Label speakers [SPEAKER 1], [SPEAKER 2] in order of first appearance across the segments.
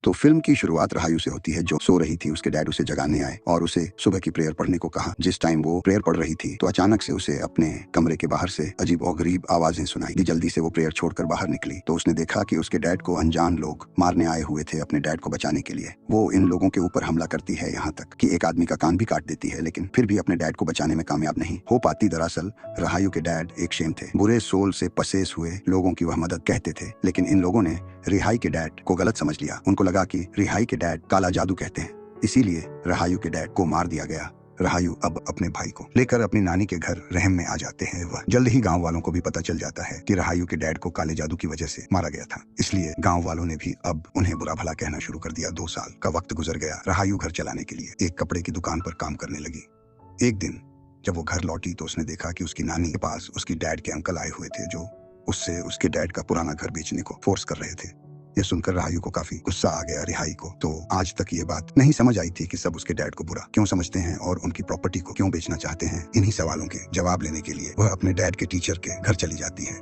[SPEAKER 1] तो फिल्म की शुरुआत रहायु से होती है, जो सो रही थी। उसके डैड उसे जगाने आए और उसे सुबह की प्रेयर पढ़ने को कहा। जिस टाइम वो प्रेयर पढ़ रही थी तो अचानक से उसे अपने कमरे के बाहर से अजीब और गरीब आवाजें सुनाई दी। जल्दी से वो प्रेयर छोड़कर बाहर निकली तो उसने देखा कि उसके डैड को अनजान लोग मारने आए हुए थे अपने डैड को बचाने के लिए। वो इन लोगों के ऊपर हमला करती है, यहाँ तक कि एक आदमी का कान भी काट देती है, लेकिन फिर भी अपने डैड को बचाने में कामयाब नहीं हो पाती। दरअसल रहायु के डैड एक शेम थे, बुरे सोल से पसेस हुए लोगों की वह मदद कहते थे, लेकिन इन लोगों ने रिहाई के डैड को गलत समझ लिया। उनको लगा कि रिहाई के डैड काला जादू कहते हैं, इसीलिए रहायु के डैड को मार दिया गया। रहायु अब अपने भाई को लेकर अपनी नानी के घर रहम में आ जाते हैं। वह जल्द ही गांव वालों को भी पता चल जाता है कि रहायु के डैड को काले जादू की वजह से मारा गया था, इसलिए गांव वालों ने भी अब उन्हें बुरा भला कहना शुरू कर दिया। 2 साल का वक्त गुजर गया। रहायु घर चलाने के लिए एक कपड़े की दुकान पर काम करने लगी। एक दिन जब वो घर लौटी तो उसने देखा कि उसकी नानी के पास उसकी डैड के अंकल आए हुए थे, जो उससे उसके डैड का पुराना घर बेचने को फोर्स कर रहे थे। यह सुनकर रहायु को काफी गुस्सा आ गया। रिहाई को तो आज तक ये बात नहीं समझ आई थी कि सब उसके डैड को बुरा क्यों समझते हैं और उनकी प्रॉपर्टी को क्यों बेचना चाहते हैं। इन्हीं सवालों के जवाब लेने के लिए वह अपने डैड के टीचर के घर चली जाती है।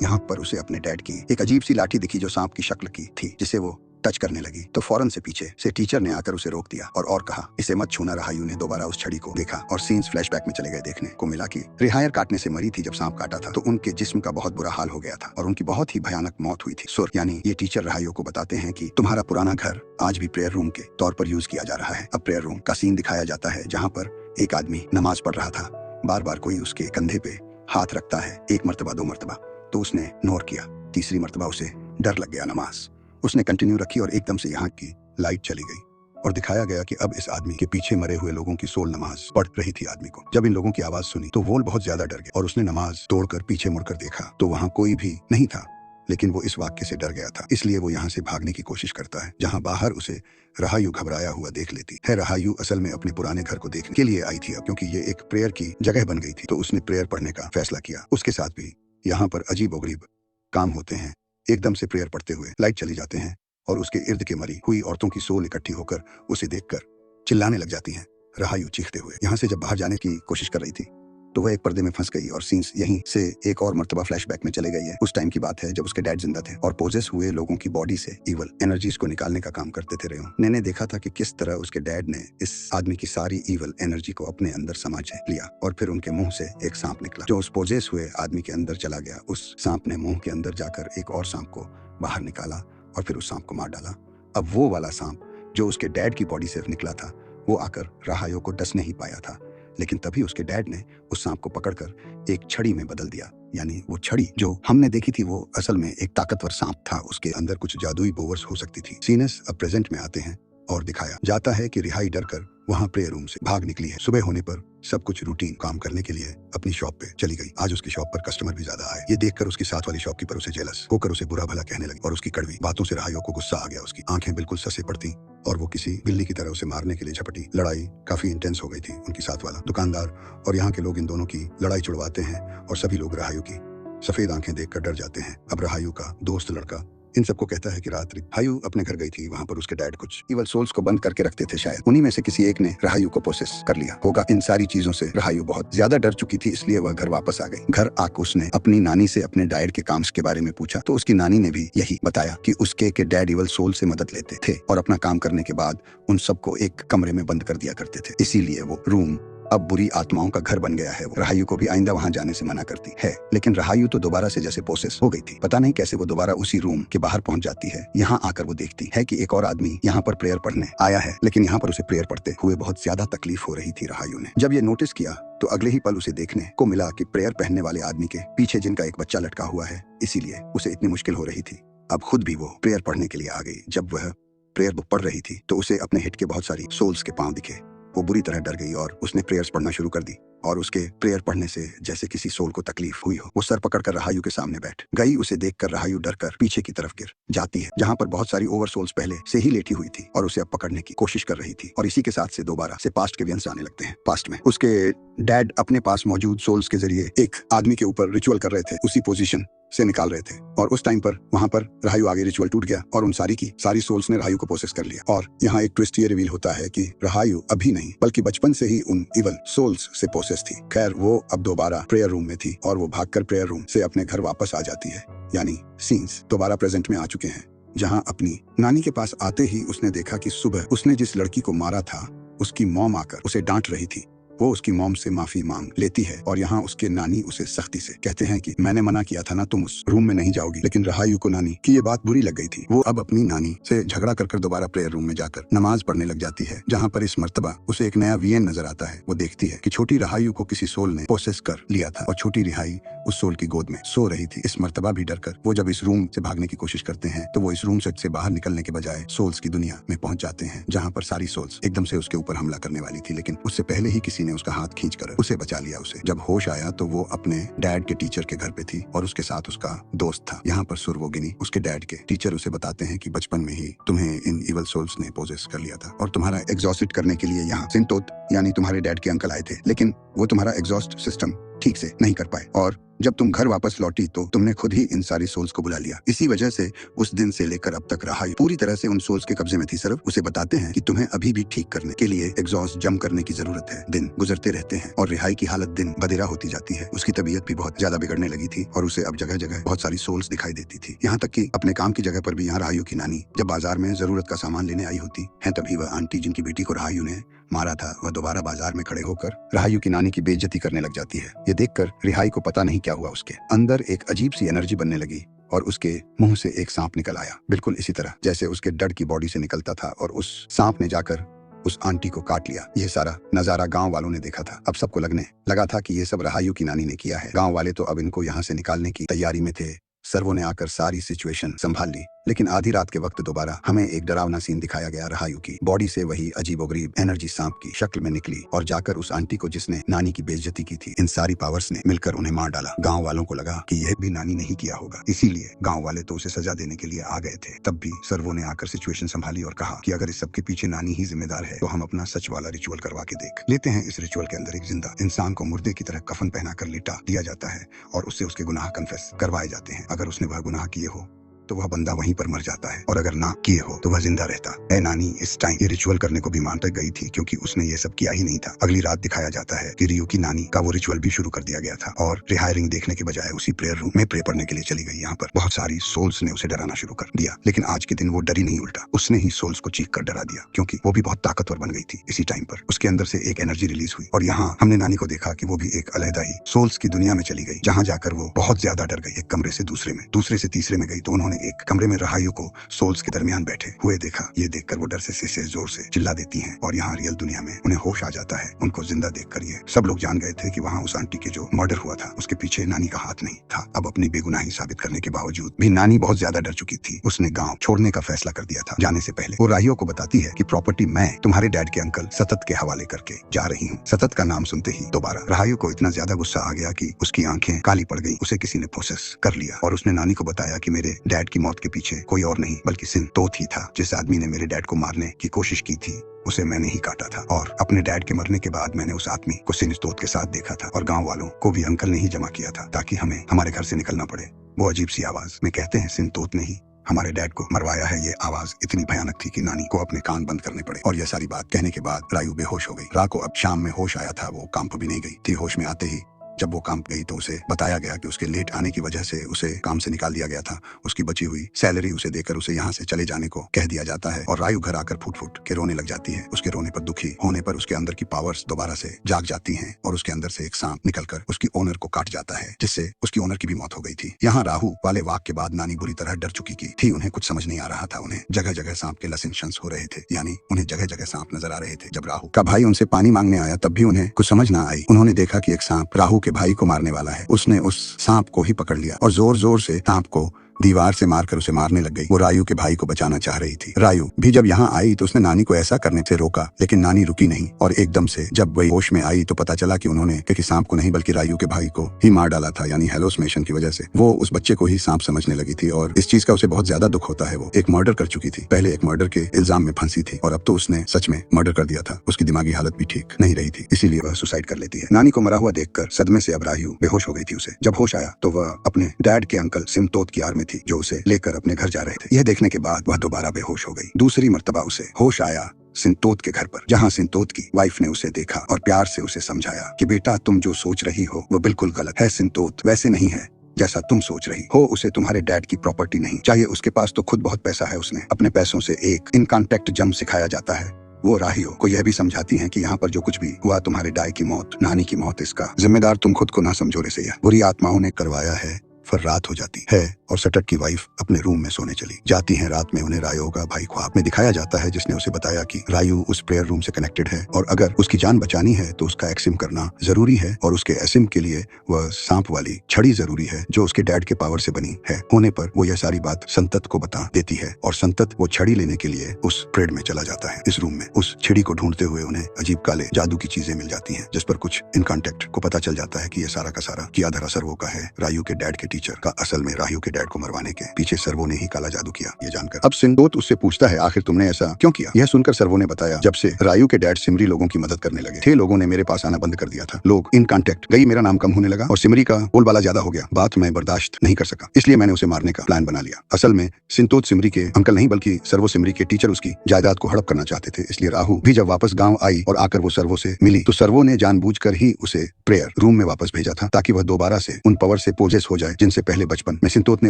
[SPEAKER 1] यहाँ पर उसे अपने डैड की एक अजीब सी लाठी दिखी जो सांप की शक्ल की थी, जिसे वो टच करने लगी तो फौरन से पीछे से टीचर ने आकर उसे रोक दिया और कहा, इसे मत छूना। रहायु ने दोबारा उस छड़ी को देखा और सीन्स फ्लैशबैक में चले गए। देखने को मिला कि रिहायर काटने से मरी थी। जब सांप काटा था तो उनके जिस्म का बहुत बुरा हाल हो गया था और उनकी बहुत ही भयानक मौत हुई थी। सुर यानी ये टीचर रहायु को बताते हैं कि तुम्हारा पुराना घर आज भी प्रेयर रूम के तौर पर यूज किया जा रहा है। अब प्रेयर रूम का सीन दिखाया जाता है जहाँ पर एक आदमी नमाज पढ़ रहा था। बार बार कोई उसके कंधे पे हाथ रखता है, 1 मरतबा 2 मरतबा, तो उसने इग्नोर किया। तीसरी मरतबा उसे डर लग गया। नमाज उसने कंटिन्यू रखी और एकदम से यहाँ की लाइट चली गई और दिखाया गया कि अब इस आदमी के पीछे मरे हुए लोगों की सोल नमाज पढ़ रही थी आदमी को। जब इन लोगों की आवाज सुनी तो वोल बहुत ज्यादा डर गया और उसने नमाज तोड़कर पीछे मुड़कर देखा तो वहाँ कोई भी नहीं था, लेकिन वो इस वाक्य से डर गया था, इसलिए वो यहाँ से भागने की कोशिश करता है। जहाँ बाहर उसे रहायु घबराया हुआ देख लेती है। रहायु असल में अपने पुराने घर को देखने के लिए आई थी, अब क्योंकि ये एक प्रेयर की जगह बन गई थी तो उसने प्रेयर पढ़ने का फैसला किया। उसके साथ भी यहाँ पर अजीब-ओ-गरीब काम होते हैं। एकदम से प्रेयर पढ़ते हुए लाइट चली जाते हैं और उसके इर्द के मरी हुई औरतों की सोल इकट्ठी होकर उसे देखकर चिल्लाने लग जाती हैं। रहायु चीखते हुए यहाँ से जब बाहर जाने की कोशिश कर रही थी तो वह एक पर्दे में फंस गई और सीन्स यहीं से एक और मर्तबा फ्लैशबैक में चले गई है। उस टाइम की बात है जब उसके डैड जिंदा थे और पोजेस हुए लोगों की बॉडी से इवल एनर्जीज को निकालने का काम करते थे। रेओ ने देखा था कि किस तरह उसके डैड ने इस आदमी की सारी इवल एनर्जी को अपने अंदर समाज लिया और फिर उनके मुंह से एक सांप निकला जो उस पोजेस हुए आदमी के अंदर चला गया। उस सांप ने मुंह के अंदर जाकर एक और सांप को बाहर निकाला और फिर उस सांप को मार डाला। अब वो वाला सांप जो उसके डैड की बॉडी से निकला था वो आकर रहायु को डस नहीं पाया था, लेकिन तभी उसके डैड ने उस सांप को पकड़कर एक छड़ी में बदल दिया। यानी वो छड़ी जो हमने देखी थी वो असल में एक ताकतवर सांप था, उसके अंदर कुछ जादुई पावर्स हो सकती थी। सीनस अब प्रेजेंट में आते हैं और दिखाया जाता है कि रिहाई डरकर वहाँ प्रेयर रूम से भाग निकली है। सुबह होने पर सब कुछ रूटीन काम करने के लिए अपनी शॉप पे चली गई। आज उसकी शॉप पर कस्टमर भी ज्यादा आए। ये देखकर उसकी साथ वाली शॉपकीपर उसे जेलस होकर उसे बुरा भला कहने लगी और उसकी कड़वी बातों से रहायु को गुस्सा आ गया। उसकी आंखें बिल्कुल ससे पड़ती और वो किसी बिल्ली की तरह उसे मारने के लिए झपटी। लड़ाई काफी इंटेंस हो गई थी। उनकी साथ वाला दुकानदार और यहाँ के लोग इन दोनों की लड़ाई छुड़वाते हैं और सभी लोग रहायु की सफेद आंखें देखकर डर जाते हैं। अब रहायु का दोस्त लड़का इन सबको कहता है कि रात रहायु अपने घर गई थी, वहाँ पर उसके डैड कुछ इवल सोल्स को बंद करके रखते थे। शायद उन्हीं में से किसी एक ने रहायु को प्रोसेस कर लिया होगा। इन सारी चीजों से रहायु बहुत ज्यादा डर चुकी थी, इसलिए वह घर वापस आ गई। घर आकर उसने अपनी नानी से अपने डैड के काम के बारे में पूछा तो उसकी नानी ने भी यही बताया कि उसके डैड इवल सोल से मदद लेते थे और अपना काम करने के बाद उन सबको एक कमरे में बंद कर दिया करते थे, इसीलिए वो रूम अब बुरी आत्माओं का घर बन गया है। वो रहायु को भी आइंदा वहां जाने से मना करती है, लेकिन रहायु तो दोबारा से जैसे प्रोसेस हो गई थी। पता नहीं कैसे वो दोबारा उसी रूम के बाहर पहुंच जाती है। यहाँ आकर वो देखती है कि एक और आदमी यहाँ पर प्रेयर पढ़ने आया है, लेकिन यहाँ पर उसे प्रेयर पढ़ते हुए बहुत ज्यादा तकलीफ हो रही थी। रहायु ने जब ये नोटिस किया तो अगले ही पल उसे देखने को मिला कि प्रेयर पहनने वाले आदमी के पीछे जिनका एक बच्चा लटका हुआ है, इसीलिए उसे इतनी मुश्किल हो रही थी। अब खुद भी वो प्रेयर पढ़ने के लिए आ गई। जब वह प्रेयर बुक पढ़ रही थी तो उसे अपने हिट के बहुत सारी सोल्स के पांव दिखे। वो बुरी तरह डर गई और उसने प्रेयर्स पढ़ना शुरू कर दी और उसके प्रेयर पढ़ने से जैसे किसी सोल को तकलीफ हुई हो। वो सर पकड़कर रहायु के सामने बैठ गई। उसे देखकर रहायु डरकर पीछे की तरफ गिर जाती है, जहाँ पर बहुत सारी ओवर सोल्स पहले से ही लेटी हुई थी और उसे अब पकड़ने की कोशिश कर रही थी। और इसी के साथ से दोबारा से पास्ट के व्यंस आने लगते हैं। पास्ट में उसके डैड अपने पास मौजूद सोल्स के जरिए एक आदमी के ऊपर रिचुअल कर रहे थे, उसी पोजीशन से निकाल रहे थे और उस टाइम पर वहां पर रहायु आगे रिचुअल टूट गया और उन सारी की सारी सोल्स ने रहायु को प्रोसेस कर लिया। और यहाँ एक ट्विस्ट ये रिवील होता है कि रहायु अभी नहीं बल्कि बचपन से ही उन इवल सोल्स से प्रोसेस थी। खैर वो अब दोबारा प्रेयर रूम में थी और वो भागकर प्रेयर रूम से अपने घर वापस आ जाती है। यानी सीन्स दोबारा प्रेजेंट में आ चुके हैं जहाँ अपनी नानी के पास आते ही उसने देखा कि सुबह उसने जिस लड़की को मारा था उसकी मॉम आकर उसे डांट रही थी। वो उसकी मॉम से माफी मांग लेती है और यहाँ उसके नानी उसे सख्ती से कहते हैं कि मैंने मना किया था ना, तुम उस रूम में नहीं जाओगी। लेकिन रहायू को नानी की ये बात बुरी लग गई थी। वो अब अपनी नानी से झगड़ा कर दोबारा प्रेयर रूम में जाकर नमाज पढ़ने लग जाती है, जहाँ पर इस मर्तबा उसे एक नया वीएन नजर आता है। वो देखती है कि छोटी रहायू को किसी सोल ने पोसेस कर लिया था और छोटी रिहाई उस सोल की गोद में सो रही थी। इस मर्तबा भी डरकर वो जब इस रूम से भागने की कोशिश करते हैं तो वो इस रूम से बाहर निकलने के बजाय सोल्स की दुनिया में पहुंच जाते हैं, जहाँ पर सारी सोल्स एकदम से उसके ऊपर हमला करने वाली थी। लेकिन उससे पहले ही किसी ने उसका हाथ खींचकर उसे बचा लिया। उसे जब होश आया तो वो अपने डैड के टीचर के घर पे थी और उसके साथ उसका दोस्त था। यहाँ पर सुरवोगिनी उसके डैड के टीचर उसे बताते हैं कि बचपन में ही तुम्हें इन इवल सोल्स ने पोजेस कर लिया था और तुम्हारा एग्जॉस्ट करने के लिए यहाँ सिंतोत यानी तुम्हारे डैड के अंकल आए थे, लेकिन वो तुम्हारा एग्जॉस्ट सिस्टम ठीक से नहीं कर पाए और जब तुम घर वापस लौटी तो तुमने खुद ही इन सारी सोल्स को बुला लिया। इसी वजह से उस दिन से लेकर अब तक रहायू पूरी तरह से उन सोल्स के कब्जे में थी। सिर्फ उसे बताते हैं कि तुम्हें अभी भी ठीक करने के लिए एग्जॉस्ट जम करने की जरूरत है। दिन गुजरते रहते हैं और रिहाई की हालत दिन बदेरा होती जाती है। उसकी तबीयत भी बहुत ज्यादा बिगड़ने लगी थी और उसे अब जगह जगह बहुत सारी सोल्स दिखाई देती थी। यहाँ तक कि अपने काम की जगह पर भी यहाँ रहायू की नानी जब बाजार में जरूरत का सामान लेने आई होती है, तभी वह आंटी जिनकी बेटी को रहायू ने मारा था वह दोबारा बाजार में खड़े होकर रहायू की नानी की बेइज्जती करने लग जाती है। ये देखकर रिहाई को पता नहीं क्या हुआ, उसके अंदर एक अजीब सी एनर्जी बनने लगी और उसके मुंह से एक सांप निकल आया, बिल्कुल इसी तरह जैसे उसके डड की बॉडी से निकलता था और उस सांप ने जाकर उस आंटी को काट लिया। यह सारा नजारा गांव वालों ने देखा था। अब सबको लगने लगा था कि ये सब रहायू की नानी ने किया है। गांव वाले तो अब इनको यहाँ से निकालने की तैयारी में थे। सर्वो ने आकर सारी सिचुएशन संभाल ली, लेकिन आधी रात के वक्त दोबारा हमें एक डरावना सीन दिखाया गया। रहायू की बॉडी से वही अजीबोगरीब एनर्जी सांप की शक्ल में निकली और जाकर उस आंटी को जिसने नानी की बेइज्जती की थी, इन सारी पावर्स ने मिलकर उन्हें मार डाला। गांव वालों को लगा कि यह भी नानी नहीं किया होगा, इसीलिए गांव वाले तो उसे सजा देने के लिए आ गए थे। तब भी सर्वो ने आकर सिचुएशन संभाली और कहा कि अगर इस सबके पीछे नानी ही जिम्मेदार है तो हम अपना सच वाला रिचुअल करवा के देख लेते हैं। इस रिचुअल के अंदर एक जिंदा इंसान को मुर्दे की तरह कफन पहनाकर लिटा दिया जाता है और उससे उसके गुनाह कन्फेस करवाए जाते हैं। अगर उसने वह गुनाह किए हो तो वह बंदा वहीं पर मर जाता है और अगर ना किए हो तो वह जिंदा रहता है। नानी इस टाइम ये रिचुअल करने को भी मान तक गई थी क्योंकि उसने ये सब किया ही नहीं था। अगली रात दिखाया जाता है कि रियू की नानी का वो रिचुअल भी शुरू कर दिया गया था और रिहायरिंग देखने के बजाय उसी प्रेयर रूम में प्रे पढ़ने के लिए चली गई। यहाँ पर बहुत सारी सोल्स ने उसे डराना शुरू कर दिया, लेकिन आज के दिन वो डरी नहीं, उल्टा उसने ही सोल्स को चीख कर डरा दिया क्योंकि वो भी बहुत ताकतवर बन गई थी। इसी टाइम पर उसके अंदर से एक एनर्जी रिलीज हुई और यहाँ हमने नानी को देखा कि वो भी एक अलहदा ही सोल्स की दुनिया में चली गई, जहाँ जाकर वो बहुत ज्यादा डर गई। एक कमरे से दूसरे में, दूसरे से तीसरे में गई तो उन्होंने एक कमरे में रहायू को सोल्स के दरमियान बैठे हुए देखा। ये देखकर वो डर से जोर से चिल्ला देती हैं और यहाँ रियल दुनिया में उन्हें होश आ जाता है। उनको जिंदा देखकर ये सब लोग जान गए थे कि वहाँ उस आंटी के जो मर्डर हुआ था उसके पीछे नानी का हाथ नहीं था। अब अपनी बेगुनाही साबित करने के बावजूद भी नानी बहुत ज्यादा डर चुकी थी। उसने गाँव छोड़ने का फैसला कर दिया था। जाने से पहले वो राहियो को बताती है कि प्रॉपर्टी मैं तुम्हारे डैड के अंकल सतत के हवाले करके जा रही हूँ। सतत का नाम सुनते ही दोबारा राहियो को इतना ज्यादा गुस्सा आ गया कि उसकी आंखें काली पड़ गई। उसे किसी ने प्रोसेस कर लिया और उसने नानी को बताया कि मेरे डैड की मौत के पीछे कोई और नहीं बल्कि सिंतोत ही था। जिस आदमी ने मेरे डैड को मारने की कोशिश की थी उसे मैंने ही काटा था और अपने डैड के मरने के बाद मैंने उस आदमी को सिंतोत के साथ देखा था और गांव वालों को भी अंकल ने ही जमा किया था ताकि हमें हमारे घर से निकलना पड़े। वो अजीब सी आवाज में कहते हैं सिंतोत ने ही हमारे डैड को मरवाया है। ये आवाज इतनी भयानक थी कि नानी को अपने कान बंद करने पड़े और यह सारी बात कहने के बाद रायू बेहोश हो गई। रा को अब शाम में होश आया था। वो काम पर भी नहीं गई थी। होश में आते ही जब वो काम गई तो उसे बताया गया कि उसके लेट आने की वजह से उसे काम से निकाल दिया गया था। उसकी बची हुई सैलरी उसे देकर उसे यहाँ से चले जाने को कह दिया जाता है और रायू घर आकर फूट फूट के रोने लग जाती है। उसके रोने पर दुखी होने पर उसके अंदर की पावर्स दोबारा से जाग जाती हैं और उसके अंदर से एक सांप निकलकर उसकी ओनर को काट जाता है, जिससे उसकी ओनर की भी मौत हो गई थी। यहाँ राहु वाले वाक के बाद नानी बुरी तरह डर चुकी थी। उन्हें कुछ समझ नहीं आ रहा था। उन्हें जगह जगह सांप के लसिंशंस हो रहे थे, यानी उन्हें जगह जगह सांप नजर आ रहे थे। जब राहु का भाई उनसे पानी मांगने आया तब भी उन्हें कुछ समझ ना आई। उन्होंने देखा कि एक सांप राहु के भाई को मारने वाला है। उसने उस सांप को ही पकड़ लिया और जोर जोर से सांप को दीवार से मारकर उसे मारने लग गई। वो रायू के भाई को बचाना चाह रही थी। रायू भी जब यहाँ आई तो उसने नानी को ऐसा करने से रोका, लेकिन नानी रुकी नहीं और एकदम से जब वही होश में आई तो पता चला कि उन्होंने किसी सांप को नहीं बल्कि रायू के भाई को ही मार डाला था, यानी हेलोसिनेशन की वजह से वो उस बच्चे को ही सांप समझने लगी थी और इस चीज का उसे बहुत ज्यादा दुख होता है। वो एक मर्डर कर चुकी थी, पहले एक मर्डर के इल्जाम में फंसी थी और अब तो उसने सच में मर्डर कर दिया था। उसकी दिमागी हालत भी ठीक नहीं रही थी, इसीलिए वह सुसाइड कर लेती है। नानी को मरा हुआ देखकर सदमे से अब रायू बेहोश हो गई थी। उसे जब होश आया तो वह अपने डैड के अंकल सिमतोत की आर में थी जो उसे लेकर अपने घर जा रहे थे। यह देखने के बाद वह दोबारा बेहोश हो गई। दूसरी मर्तबा उसे होश आया सिंतोत के घर पर, जहाँ सिंतोत की वाइफ ने उसे देखा और प्यार से उसे समझाया कि बेटा तुम जो सोच रही हो वो बिल्कुल गलत है। सिंतोत वैसे नहीं है, जैसा तुम सोच रही हो। उसे तुम्हारे डैड की प्रॉपर्टी नहीं चाहिए, उसके पास तो खुद बहुत पैसा है। उसने अपने पैसों से एक इनकॉन्टैक्ट जम सिखाया जाता है। वो राहियो को यह भी समझाती हैं कि यहाँ पर जो कुछ भी हुआ, तुम्हारे डाई की मौत, नानी की मौत, इसका जिम्मेदार तुम खुद को ना समझो। से यह बुरी आत्माओं ने करवाया है। फिर रात हो जाती है और सटक की वाइफ अपने रूम में सोने चली जाती है। रात में उन्हें रायो का भाई ख्वाब में दिखाया जाता है, जिसने उसे बताया कि रायू उस प्रेयर रूम से कनेक्टेड है और अगर उसकी जान बचानी है तो उसका एक्सिम करना जरूरी है, और उसके एक्सिम के लिए वह सांप वाली छड़ी जरूरी है जो उसके डैड के पावर से बनी है। होने पर वो यह सारी बात संतत को बता देती है और संतत वो छड़ी लेने के लिए उस प्रेड में चला जाता है। इस रूम में उस छड़ी को ढूंढते हुए उन्हें अजीब काले जादू की चीजें मिल जाती हैं, जिस पर कुछ इन कॉन्टेक्ट को पता चल जाता है कि यह सारा का सारा किया धरा सर्वो का है। रायू के डैड के टीचर का असल में रायू के डैड को मरवाने के पीछे सर्वो ने ही काला जादू किया। ये जानकर अब सिंदोत उससे पूछता है, आखिर तुमने ऐसा क्यों किया? यह सुनकर सर्वो ने बताया, जब से रायू के डैड सिमरी लोगों की मदद करने लगे थे, लोगों ने मेरे पास आना बंद कर दिया था। लोग इन कॉन्टेक्ट गई, मेरा नाम कम होने लगा और सिमरी का बोलबाला ज्यादा हो गया। बात मैं बर्दाश्त नहीं कर सका, इसलिए मैंने उसे मारने का प्लान बना लिया। असल में सिंतोत सिमरी के अंकल नहीं बल्कि सर्वो सिमरी के टीचर उसकी जायदाद को हड़प करना चाहते थे। इसलिए राहु भी जब वापस गाँव आई और आकर वो सर्वो से मिली तो सर्वो ने जानबूझकर ही उसे प्रेयर रूम में वापस भेजा था, ताकि वह दोबारा से उन पावर से पोजेस हो जाए जिनसे पहले बचपन में सिंतोत ने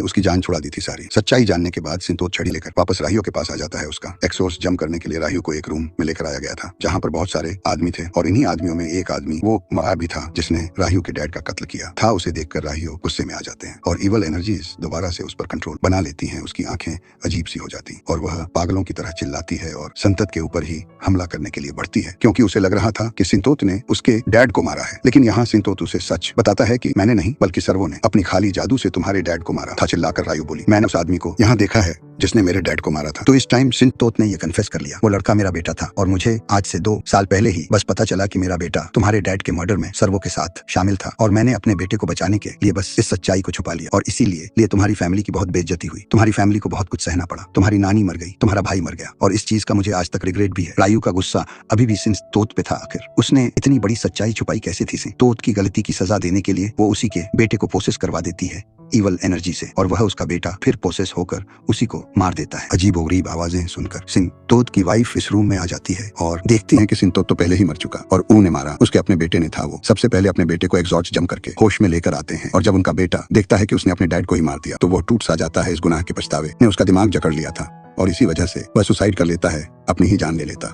[SPEAKER 1] उसकी जान छुड़ा दी थी। सारी सच्चाई जानने के बाद सिंतोत छड़ी लेकर वापस राहियो के पास आ जाता है। उसका एक्सोर्स जम करने के लिए राहियो को एक रूम में लेकर आया गया था, जहाँ पर बहुत सारे आदमी थे और इन्हीं आदमियों में एक आदमी वो मरा भी था जिसने राहियो के डैड का कत्ल किया था। उसे देखकर राहियो गुस्से में आ जाते हैं और इवल एनर्जीज दोबारा से उस पर कंट्रोल बना लेती हैं। उसकी आंखें अजीब सी हो जाती और वह पागलों की तरह चिल्लाती है और संतत के ऊपर ही हमला करने के लिए बढ़ती है, क्योंकि उसे लग रहा था कि सिंतोत ने उसके डैड को मारा है। लेकिन यहाँ सिंतोत उसे सच बताता है कि मैंने नहीं बल्कि सर्वो ने अपनी खाली जादू से तुम्हारे डैड को मारा था। चिल्लाकर रायू बोली, मैंने उस आदमी को यहाँ देखा है जिसने मेरे डैड को मारा था। तो इस टाइम सिंतोत ने यह कन्फेस कर लिया, वो लड़का मेरा बेटा था और मुझे आज से 2 साल पहले ही बस पता चला कि मेरा बेटा तुम्हारे डैड के मर्डर में सर्वो के साथ शामिल था और मैंने अपने बेटे को बचाने के लिए बस इस सच्चाई को छुपा लिया और इसीलिए तुम्हारी फैमिली की बहुत बेइज्जती हुई। तुम्हारी फैमिली को बहुत कुछ सहना पड़ा। तुम्हारी नानी मर गई, तुम्हारा भाई मर गया और इस चीज का मुझे आज तक रिग्रेट भी है। रायू का गुस्सा अभी भी सिंतोत पे था। आखिर उसने इतनी बड़ी सच्चाई छुपाई कैसे थी? सिंतोत की गलती की सजा देने के लिए वो उसी के बेटे को प्रोसेस करवा देती है इवल एनर्जी से और वह उसका बेटा फिर प्रोसेस होकर उसी को मार देता है। अजीबोगरीब आवाजें सुनकर सिंतोत की वाइफ इस रूम में आ जाती है और देखती है कि सिंतोत तो पहले ही मर चुका और ऊ ने मारा उसके अपने बेटे ने था। वो सबसे पहले अपने बेटे को एग्जॉस्ट जम करके होश में लेकर आते हैं और जब उनका बेटा देखता है कि उसने अपने डैड को ही मार दिया तो वो टूट सा जाता है। इस गुनाह के पछतावे ने उसका दिमाग जकड़ लिया था और इसी वजह से वह सुसाइड कर लेता है, अपनी ही जान ले लेता।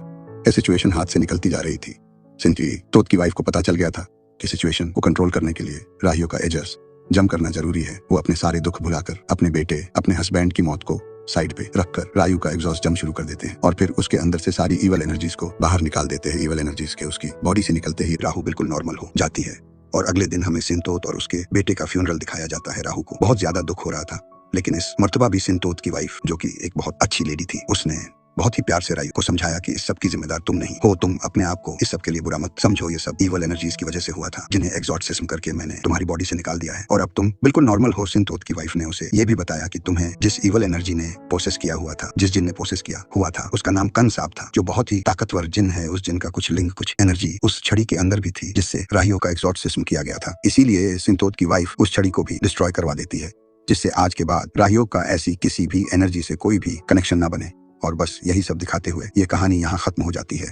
[SPEAKER 1] यह सिचुएशन हाथ से निकलती जा रही थी। सिंतोत की वाइफ को पता चल गया था कि सिचुएशन को कंट्रोल करने के लिए राहियो का एजस जम करना जरूरी है। वो अपने सारे दुख भुलाकर अपने बेटे, अपने हस्बैंड की मौत को साइड पे रखकर रायू का एग्जॉस्ट जम शुरू कर देते हैं और फिर उसके अंदर से सारी इवल एनर्जीज को बाहर निकाल देते हैं। इवल एनर्जीज के उसकी बॉडी से निकलते ही राहु बिल्कुल नॉर्मल हो जाती है और अगले दिन हमें सिंतोत और उसके बेटे का फ्यूनरल दिखाया जाता है। राहु को बहुत ज्यादा दुख हो रहा था, लेकिन इस मर्तबा भी सिंतोत की वाइफ, जो कि एक बहुत अच्छी लेडी थी, उसने बहुत ही प्यार से रायू को समझाया कि इस सब की जिम्मेदार तुम नहीं हो, तुम अपने आप को इस सब के लिए बुरा मत समझो। ये सब इवल एनर्जीज की वजह से हुआ था जिन्हें एग्जॉर्सिज्म करके मैंने तुम्हारी बॉडी से निकाल दिया है और अब तुम बिल्कुल नॉर्मल हो। सिंतोत की वाइफ ने उसे ये भी बताया कि तुम्हें जिस इवल एनर्जी ने प्रोसेस किया हुआ था, जिस जिन ने प्रोसेस किया हुआ था, उसका नाम कन साहब था, जो बहुत ही ताकतवर जिन है। उस जिन का कुछ लिंक, कुछ एनर्जी उस छड़ी के अंदर भी थी जिससे राहियो का एग्जॉर्सिज्म किया गया था। इसीलिए सिंतोत की वाइफ उस छड़ी को भी डिस्ट्रॉय करवा देती है, जिससे आज के बाद राहियो का ऐसी किसी भी एनर्जी से कोई भी कनेक्शन ना बने। और बस यही सब दिखाते हुए ये कहानी यहाँ खत्म हो जाती है।